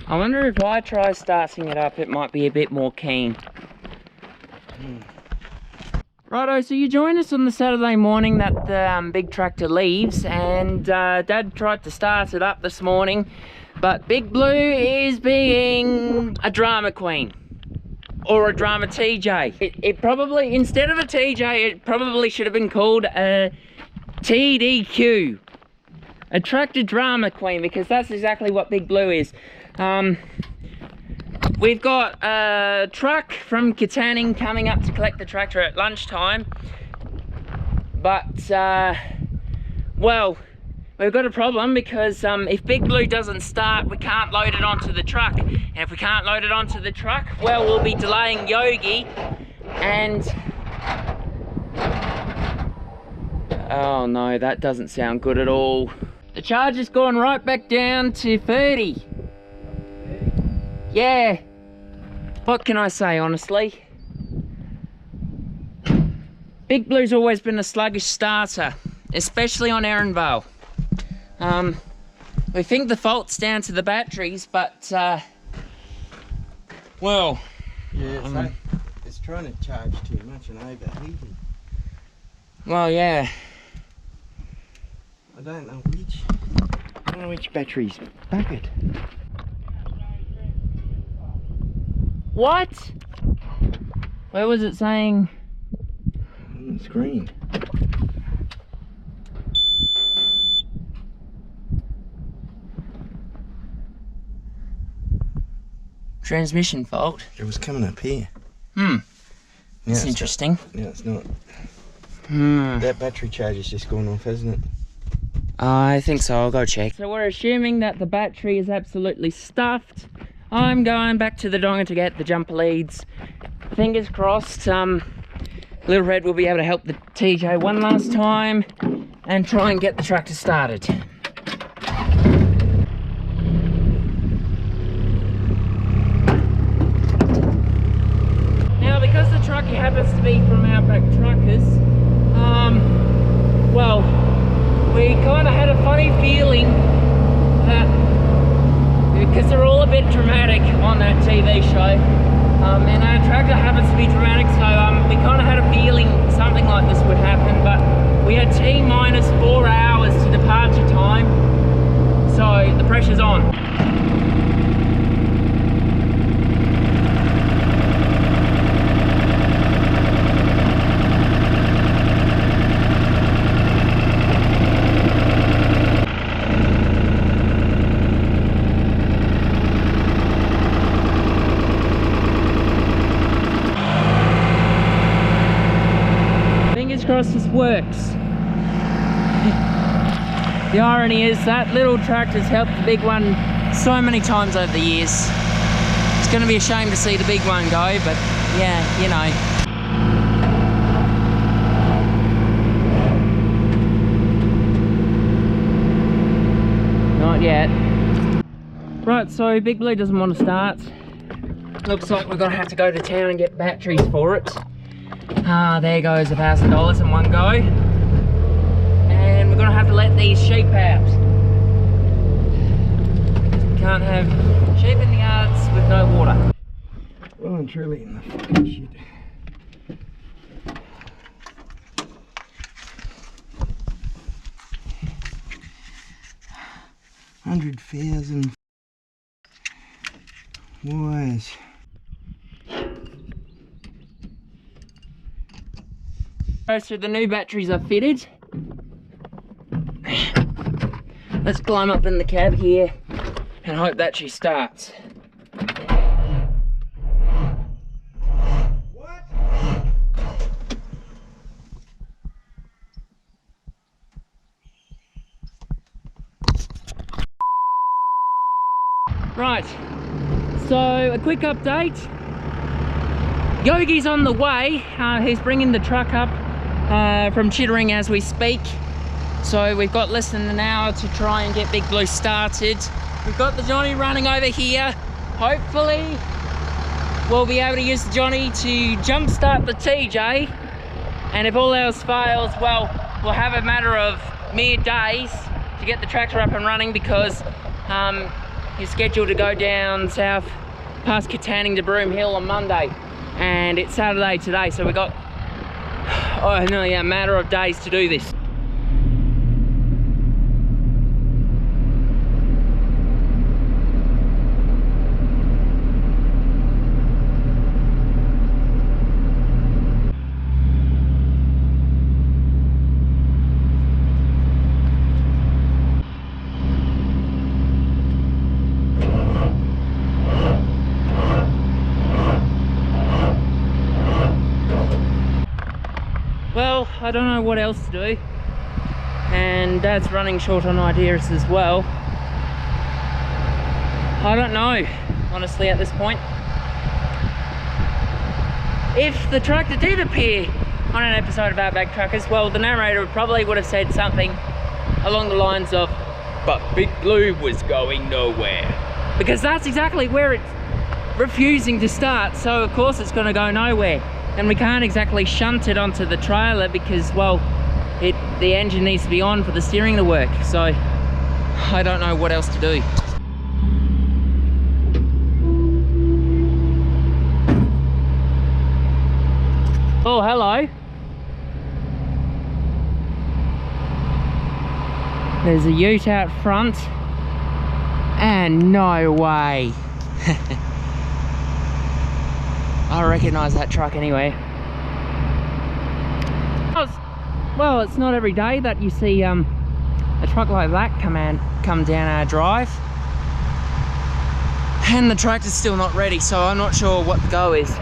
I wonder if I try starting it up, it might be a bit more keen. Righto, so you join us on the Saturday morning that the big tractor leaves, and Dad tried to start it up this morning, but Big Blue is being a drama queen. Or a drama TJ. It probably, instead of a TJ, it probably should have been called a TDQ. A tractor drama queen, because that's exactly what Big Blue is. We've got a truck from Katanning coming up to collect the tractor at lunchtime. But, well, we've got a problem because if Big Blue doesn't start, we can't load it onto the truck. And if we can't load it onto the truck, well, we'll be delaying Yogi. And... oh no, that doesn't sound good at all. The charge has gone right back down to 30. Yeah. What can I say, honestly? Big Blue's always been a sluggish starter, especially on Erinvale. We think the fault's down to the batteries, but, well... yeah, it's trying to charge too much and overheating. Well, yeah. I don't know which battery's buggered. What? Where was it saying? On the screen. Transmission fault? It was coming up here. That's interesting. Yeah, it's not. That battery charge has just gone off, hasn't it? I think so, I'll go check. So we're assuming that the battery is absolutely stuffed. I'm going back to the donga to get the jumper leads. Fingers crossed, Little Red will be able to help the TJ one last time and try and get the tractor started. Now, because the truckie happens to be from Outback Truckers, well, we kind of had a funny feeling that, because they're all a bit dramatic on that TV show, and our tractor happens to be dramatic, so we kind of had a feeling something like this would happen, but we had T-minus 4 hours to departure time, so the pressure's on. This works. The irony is that little tractor's helped the big one so many times over the years. It's going to be a shame to see the big one go, but yeah, you know. Not yet. Right, so Big Blue doesn't want to start. Looks like we're going to have to go to town and get batteries for it. There goes $1,000 in one go. And we're going to have to let these sheep out. We can't have sheep in the yards with no water. Well and truly in the fucking shit. $100,000 wires. So the new batteries are fitted. Let's climb up in the cab here and hope that she starts. What? Right, so a quick update. Yogi's on the way. He's bringing the truck up from Chittering as we speak. So we've got less than an hour to try and get Big Blue started. We've got the Johnny running over here. Hopefully we'll be able to use the Johnny to jump start the TJ. And if all else fails, well, we'll have a matter of mere days to get the tractor up and running, because is scheduled to go down south past Katanning to Broome Hill on Monday, and it's Saturday today, so we got nearly a matter of days to do this. Well, I don't know what else to do, and Dad's running short on ideas as well. I don't know, honestly, at this point. If the tractor did appear on an episode of Outback Truckers, well, the narrator probably would have said something along the lines of, "But Big Blue was going nowhere." Because that's exactly where it's refusing to start, so of course it's going to go nowhere. And we can't exactly shunt it onto the trailer because, well, the engine needs to be on for the steering to work. So I don't know what else to do. Oh, hello. There's a ute out front. And no way. I recognise that truck anyway. Well, it's not every day that you see a truck like that come down our drive. And the tractor's still not ready, so I'm not sure what the go is.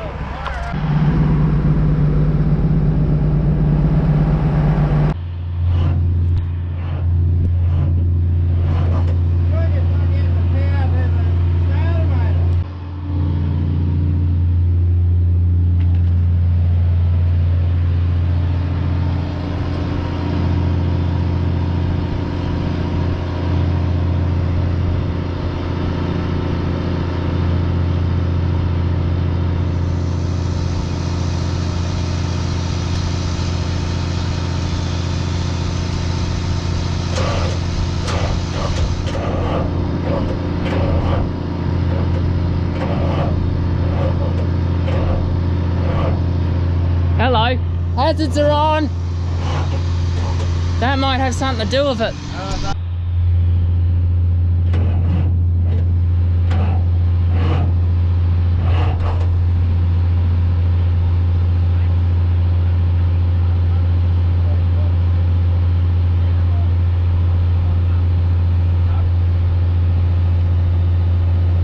Hello, hazards are on. That might have something to do with it.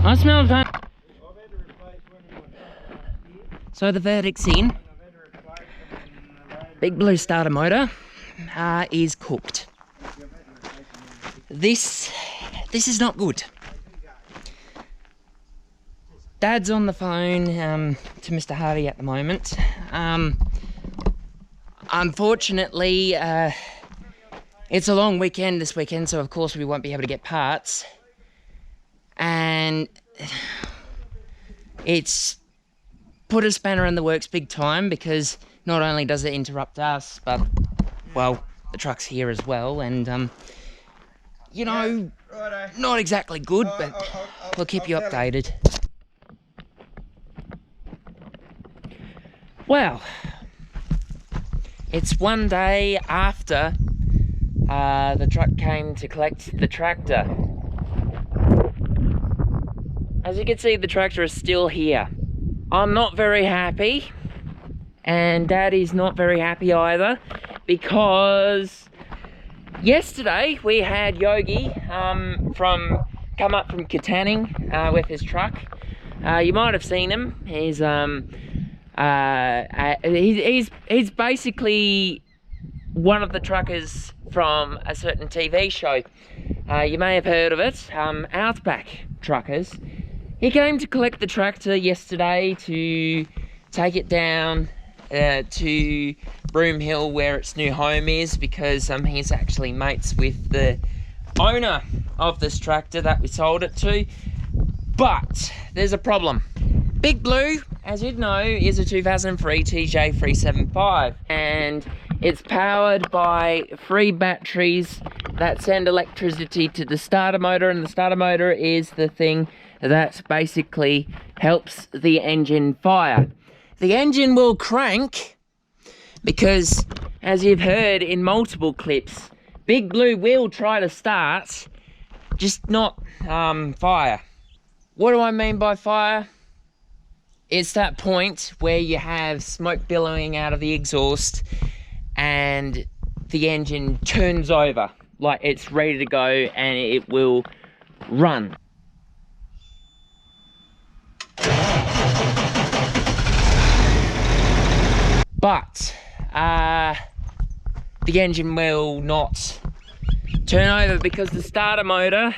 I smell that. So the verdict's in. Big Blue starter motor is cooked. This is not good. Dad's on the phone to Mr. Hardy at the moment. Unfortunately, it's a long weekend this weekend, so of course we won't be able to get parts. And it's put a spanner in the works big time, because not only does it interrupt us, but, well, the truck's here as well, and, you know, not exactly good, but we'll keep you updated. Well, it's one day after the truck came to collect the tractor. As you can see, the tractor is still here. I'm not very happy, and Dad is not very happy either, because yesterday we had Yogi come up from Katanning with his truck. You might have seen him. He's basically one of the truckers from a certain TV show. You may have heard of it, Outback Truckers. He came to collect the tractor yesterday to take it down to Broome Hill, where its new home is, because he's actually mates with the owner of this tractor that we sold it to. But there's a problem. Big Blue, as you'd know, is a 2003 TJ 375, and it's powered by 3 batteries that send electricity to the starter motor, and the starter motor is the thing that basically helps the engine fire. The engine will crank because, as you've heard in multiple clips, Big Blue will try to start, just not fire. What do I mean by fire? It's that point where you have smoke billowing out of the exhaust and the engine turns over, like it's ready to go, and it will run. But the engine will not turn over because the starter motor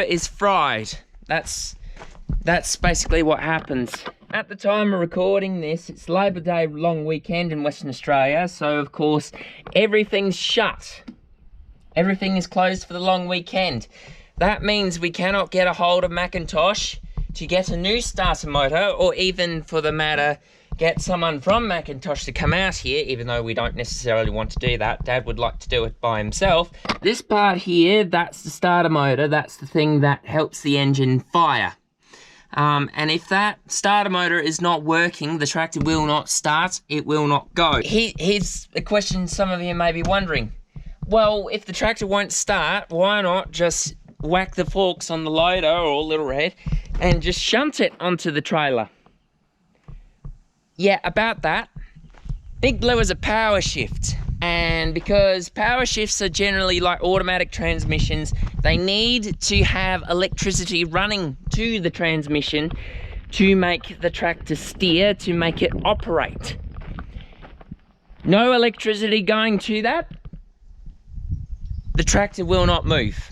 is fried. That's basically what happens. At the time of recording this, it's Labor Day long weekend in Western Australia, so of course everything's shut. Everything is closed for the long weekend. That means we cannot get a hold of Macintosh to get a new starter motor, or even for the matter, get someone from Macintosh to come out here, even though we don't necessarily want to do that. Dad would like to do it by himself. This part here, that's the starter motor. That's the thing that helps the engine fire. And if that starter motor is not working, the tractor will not start, it will not go. Here's a question some of you may be wondering. Well, if the tractor won't start, why not just whack the forks on the loader or Little Red and just shunt it onto the trailer? Yeah, about that. Big Blue is a power shift, and because power shifts are generally like automatic transmissions, they need to have electricity running to the transmission to make the tractor steer, to make it operate. No electricity going to that, the tractor will not move.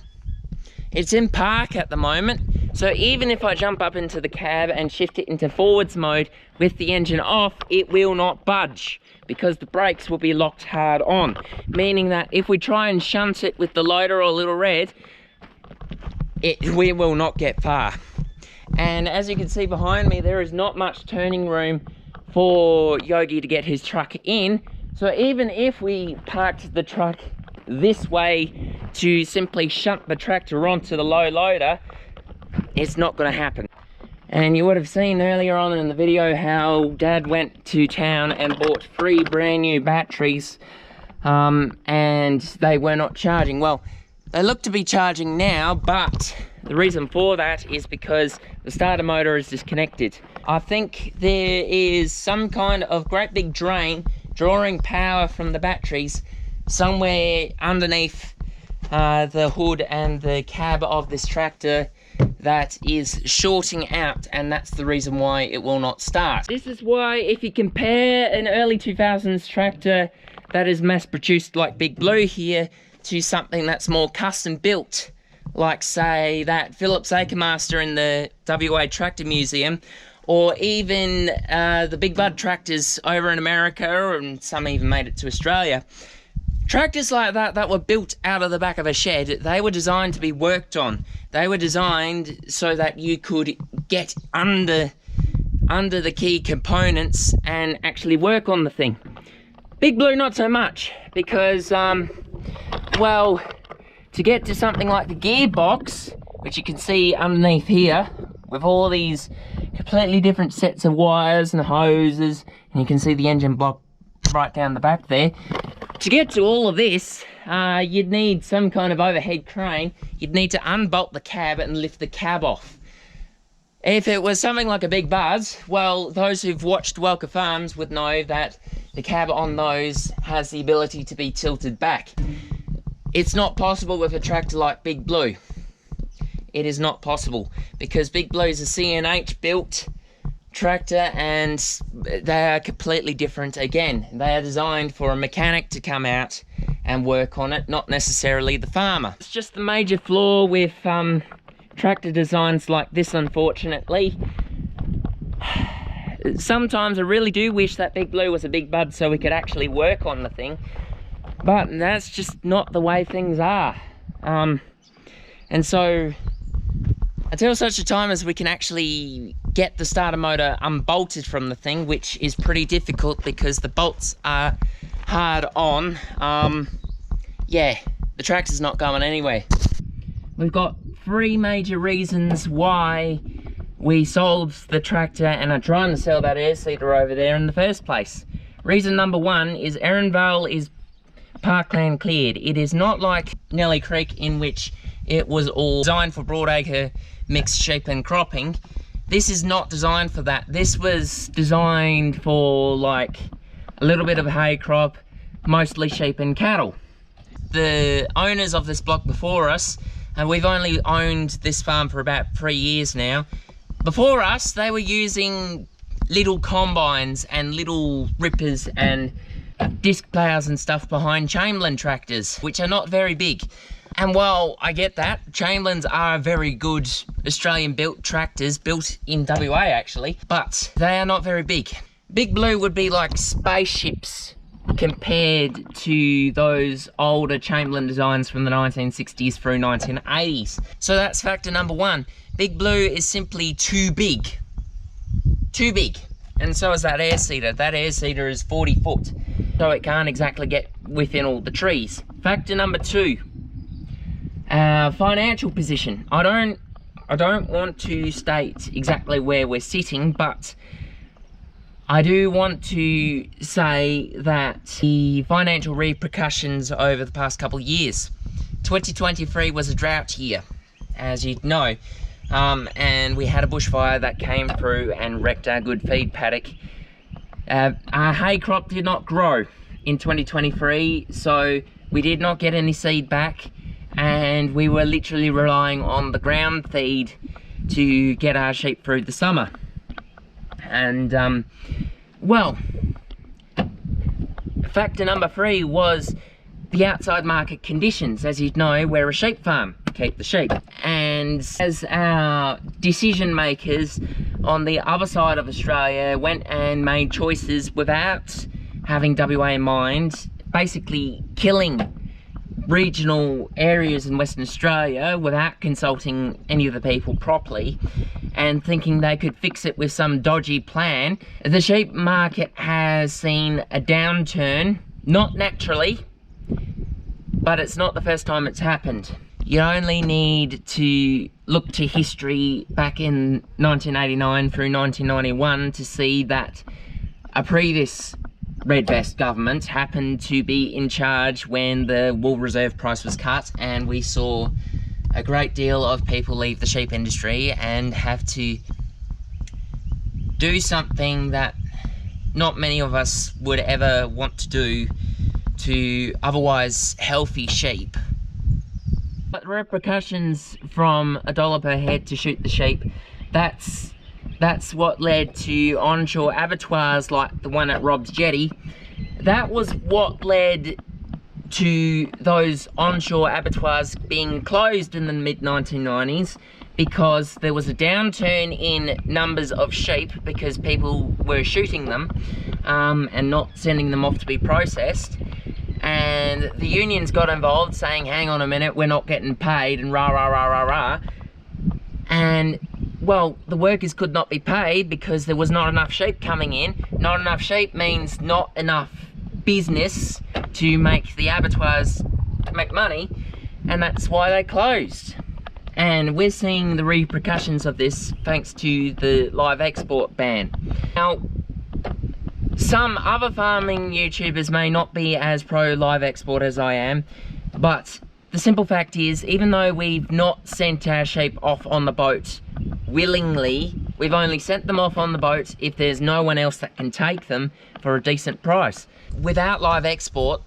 It's in park at the moment, so even if I jump up into the cab and shift it into forwards mode with the engine off, it will not budge because the brakes will be locked hard on, meaning that if we try and shunt it with the loader or Little Red, we will not get far. And as you can see behind me, there is not much turning room for Yogi to get his truck in, so even if we parked the truck this way to simply shunt the tractor onto the low loader, it's not going to happen. And you would have seen earlier on in the video how Dad went to town and bought 3 brand new batteries, and they were not charging. Well, they look to be charging now, but the reason for that is because the starter motor is disconnected. I think there is some kind of great big drain drawing power from the batteries somewhere underneath the hood and the cab of this tractor that is shorting out, and that's the reason why it will not start. This is why if you compare an early 2000s tractor that is mass produced like Big Blue here to something that's more custom built, like say that Phillips Acremaster in the WA Tractor Museum, or even the Big Bud tractors over in America, and some even made it to Australia. Tractors like that were built out of the back of a shed, they were designed to be worked on. They were designed so that you could get under the key components and actually work on the thing. Big Blue, not so much, because, well, to get to something like the gearbox, which you can see underneath here, with all these completely different sets of wires and hoses, and you can see the engine block right down the back there. To get to all of this, you'd need some kind of overhead crane. You'd need to unbolt the cab and lift the cab off. If it was something like a Big Buzz, well, those who've watched Welker Farms would know that the cab on those has the ability to be tilted back. It's not possible with a tractor like Big Blue. It is not possible, because Big Blue is a CNH built tractor, and they are completely different again. They are designed for a mechanic to come out and work on it, not necessarily the farmer. It's just the major flaw with tractor designs like this, unfortunately. Sometimes I really do wish that Big Blue was a Big Bud so we could actually work on the thing, but that's just not the way things are. And so until such a time as we can actually get the starter motor unbolted from the thing, which is pretty difficult because the bolts are hard on. Yeah, the tractor's not going anywhere. We've got 3 major reasons why we sold the tractor and are trying to sell that air seeder over there in the first place. Reason number 1 is Erinvale is parkland cleared. It is not like Nelly Creek, in which it was all designed for broadacre mixed sheep and cropping. This is not designed for that. This was designed for like a little bit of a hay crop, mostly sheep and cattle. The owners of this block before us, and we've only owned this farm for about 3 years now, before us they were using little combines and little rippers and disc plows and stuff behind Chamberlain tractors, which are not very big. And while I get that, Chamberlains are very good Australian built tractors, built in WA actually, but they are not very big. Big Blue would be like spaceships compared to those older Chamberlain designs from the 1960s through 1980s. So that's factor number 1. Big Blue is simply too big. Too big. And so is that air seeder. That air seeder is 40 foot, so it can't exactly get within all the trees. Factor number 2, our financial position. I don't want to state exactly where we're sitting, but I do want to say that the financial repercussions over the past couple of years. 2023 was a drought year, as you'd know. And we had a bushfire that came through and wrecked our good feed paddock. Our hay crop did not grow in 2023, so we did not get any seed back, and we were literally relying on the ground feed to get our sheep through the summer. And well, factor number 3 was the outside market conditions. As you know, we're a sheep farm, keep the sheep. And as our decision makers on the other side of Australia went and made choices without having WA in mind, basically killing regional areas in Western Australia without consulting any of the people properly and thinking they could fix it with some dodgy plan, the sheep market has seen a downturn, not naturally, but it's not the first time it's happened. You only need to look to history back in 1989 through 1991 to see that a previous Red Vest government happened to be in charge when the wool reserve price was cut, and we saw a great deal of people leave the sheep industry and have to do something that not many of us would ever want to do to otherwise healthy sheep. But the repercussions from $1 per head to shoot the sheep, that's what led to onshore abattoirs like the one at Rob's Jetty. That was what led to those onshore abattoirs being closed in the mid-1990s, because there was a downturn in numbers of sheep because people were shooting them and not sending them off to be processed. And the unions got involved saying, hang on a minute, we're not getting paid, and rah, rah, rah, rah, rah. And, well, the workers could not be paid because there was not enough sheep coming in. Not enough sheep means not enough business to make the abattoirs make money, and that's why they closed. And we're seeing the repercussions of this thanks to the live export ban. Now, some other farming YouTubers may not be as pro live export as I am, but the simple fact is, even though we've not sent our sheep off on the boat willingly, we've only sent them off on the boat if there's no one else that can take them for a decent price. Without live export,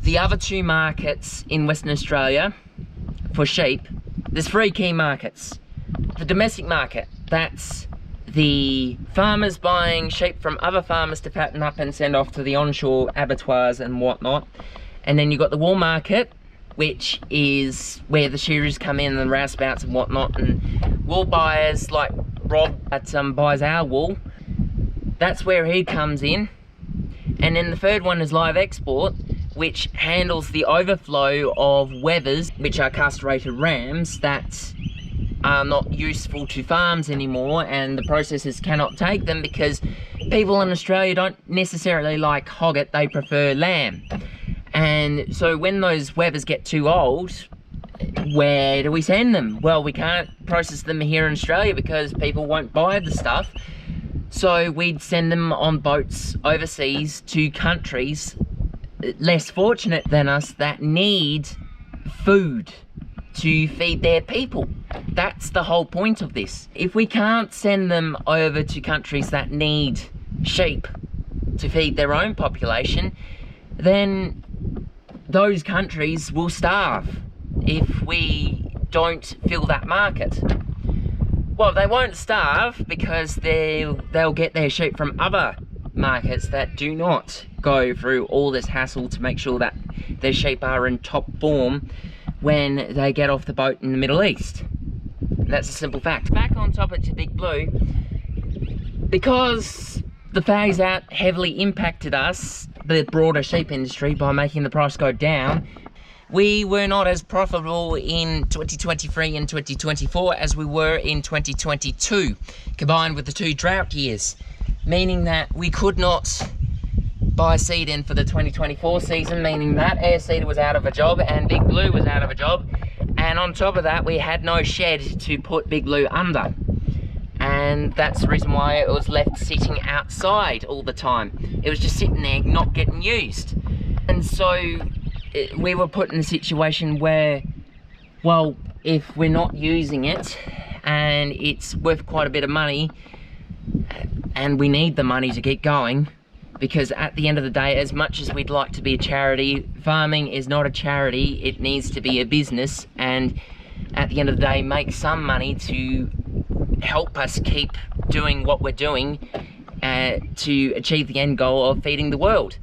the other 2 markets in Western Australia for sheep, there's 3 key markets. The domestic market, that's the farmers buying sheep from other farmers to fatten up and send off to the onshore abattoirs and whatnot. And then you've got the wool market, which is where the shearers come in and rouseabouts and whatnot, and wool buyers like Rob that buys our wool, that's where he comes in. And then the third one is live export, which handles the overflow of wethers, which are castrated rams that are not useful to farms anymore, and the processors cannot take them because people in Australia don't necessarily like hogget, they prefer lamb. And so when those wethers get too old, where do we send them? Well, we can't process them here in Australia because people won't buy the stuff. So we'd send them on boats overseas to countries less fortunate than us that need food to feed their people. That's the whole point of this. If we can't send them over to countries that need sheep to feed their own population, then those countries will starve if we don't fill that market. Well, they won't starve because they'll get their sheep from other markets that do not go through all this hassle to make sure that their sheep are in top form when they get off the boat in the Middle East. That's a simple fact. Back on topic to Big Blue, because the phase out heavily impacted us, the broader sheep industry, by making the price go down, we were not as profitable in 2023 and 2024 as we were in 2022, combined with the 2 drought years, meaning that we could not buy seed in for the 2024 season, meaning that Air Seeder was out of a job and Big Blue was out of a job, and on top of that we had no shed to put Big Blue under, and that's the reason why it was left sitting outside all the time. It was just sitting there not getting used. And so we were put in a situation where, well, if we're not using it and it's worth quite a bit of money and we need the money to get going, because at the end of the day, as much as we'd like to be a charity, farming is not a charity, it needs to be a business, and at the end of the day make some money to help us keep doing what we're doing to achieve the end goal of feeding the world.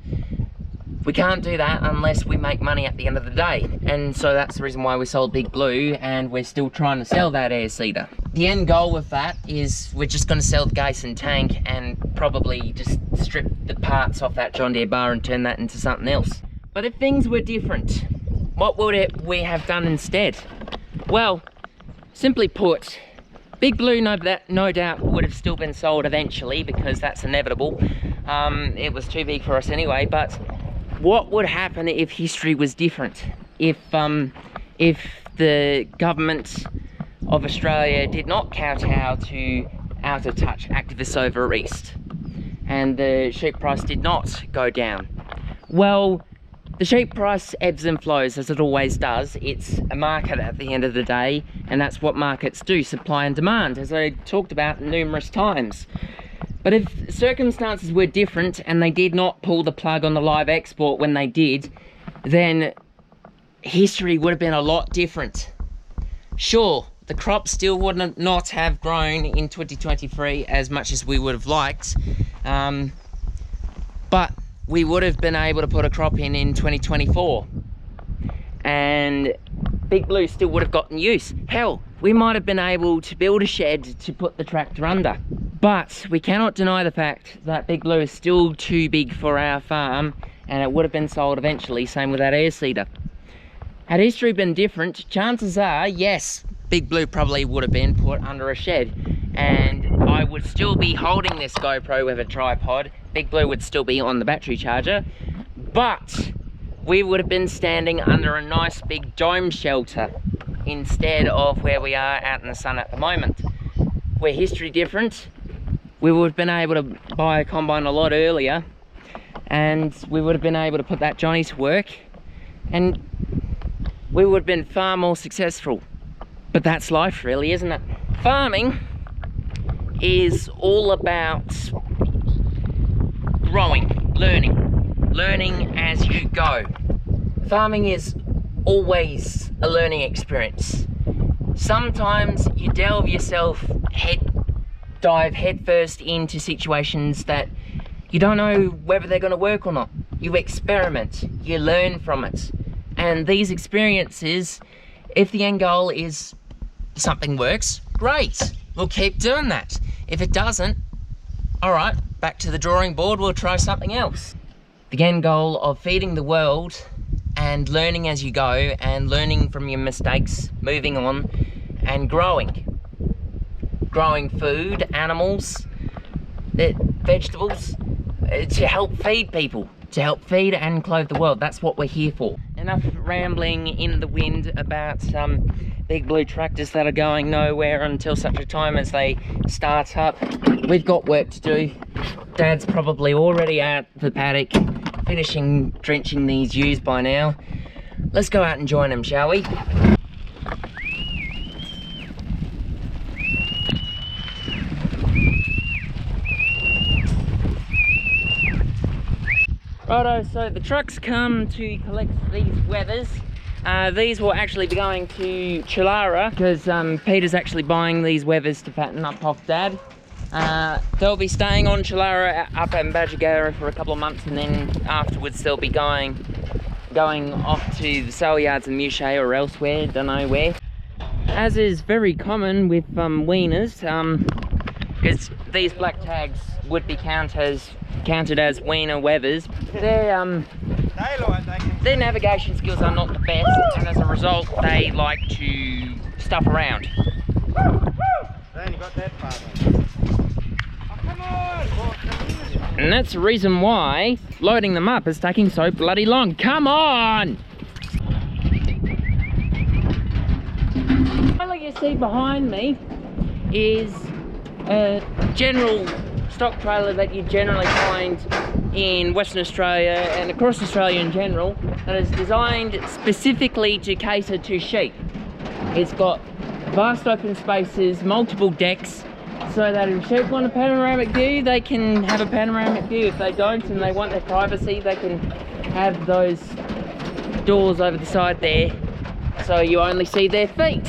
We can't do that unless we make money at the end of the day, and so that's the reason why we sold Big Blue, and we're still trying to sell that Air Seeder. The end goal with that is we're just going to sell the Gason tank and probably just strip the parts off that John Deere bar and turn that into something else. But if things were different, what would we have done instead? Well, simply put, Big Blue no doubt would have still been sold eventually, because that's inevitable. It was too big for us anyway. But what would happen if history was different? If the government of Australia did not kowtow to out of touch activists over east, and the sheep price did not go down? Well, the sheep price ebbs and flows as it always does. It's a market at the end of the day, and that's what markets do, supply and demand, as I talked about numerous times. But if circumstances were different and they did not pull the plug on the live export when they did, then history would have been a lot different. Sure, the crop still would not have grown in 2023 as much as we would have liked, but we would have been able to put a crop in 2024, and Big Blue still would have gotten use. Hell, we might have been able to build a shed to put the tractor under. But we cannot deny the fact that Big Blue is still too big for our farm, and it would have been sold eventually, same with that Air Seeder. Had history been different, chances are, yes, Big Blue probably would have been put under a shed, and I would still be holding this GoPro with a tripod. Big Blue would still be on the battery charger, but we would have been standing under a nice big dome shelter instead of where we are out in the sun at the moment. Where history different, we would have been able to buy a combine a lot earlier, and we would have been able to put that Johnny to work, and we would have been far more successful. But that's life really, isn't it? Farming is all about growing, learning as you go. Farming is always a learning experience. Sometimes you dive headfirst into situations that you don't know whether they're going to work or not. You experiment, you learn from it, and these experiences, if the end goal is something works, great, we'll keep doing that. If it doesn't, all right, back to the drawing board, we'll try something else. The end goal of feeding the world and learning as you go, and learning from your mistakes, moving on and growing food, animals, vegetables to help feed people, to help feed and clothe the world. That's what we're here for. Enough rambling in the wind about some big blue tractors that are going nowhere until such a time as they start up. We've got work to do. Dad's probably already at the paddock, finishing drenching these ewes by now. Let's go out and join him, shall we? Righto, so the trucks come to collect these wethers. These will actually be going to Chilara because Peter's actually buying these wethers to fatten up off Dad. They'll be staying on Chilara up in Badgagara for a couple of months, and then afterwards they'll be going off to the sale yards in Mouchet or elsewhere, don't know where. As is very common with weaners, because these black tags would be counted as weaner wethers. Their navigation skills are not the best, and as a result they like to stuff around. And that's the reason why loading them up is taking so bloody long. Come on! What you see behind me is a general stock trailer that you generally find in Western Australia and across Australia in general, that is designed specifically to cater to sheep. It's got vast open spaces, multiple decks, so that if sheep want a panoramic view, they can have a panoramic view. If they don't and they want their privacy, they can have those doors over the side there, so you only see their feet.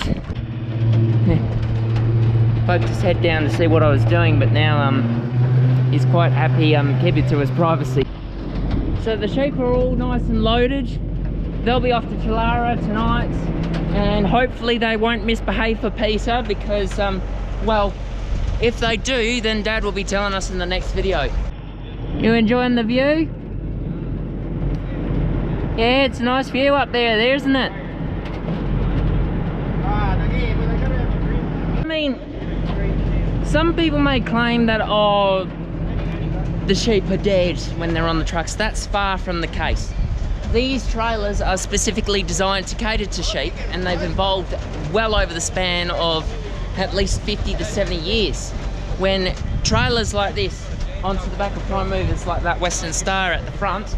Poked his head down to see what I was doing, but now he's quite happy keeping to his privacy. So the sheep are all nice and loaded. They'll be off to Chilara tonight, and hopefully they won't misbehave for Peter, because well, if they do, then Dad will be telling us in the next video. You enjoying the view? Yeah, it's a nice view up there, isn't it? I mean, some people may claim that, oh, the sheep are dead when they're on the trucks. That's far from the case. These trailers are specifically designed to cater to sheep, and they've evolved well over the span of at least 50 to 70 years. When trailers like this onto the back of prime movers like that Western Star at the front,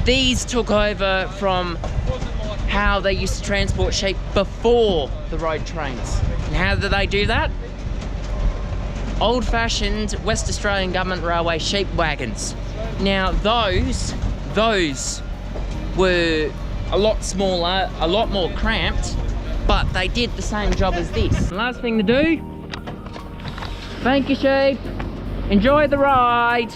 these took over from how they used to transport sheep before the road trains. And how did they do that? Old-fashioned West Australian Government Railway sheep wagons. Now those were a lot smaller, a lot more cramped, but they did the same job as this. Last thing to do, thank you sheep, enjoy the ride.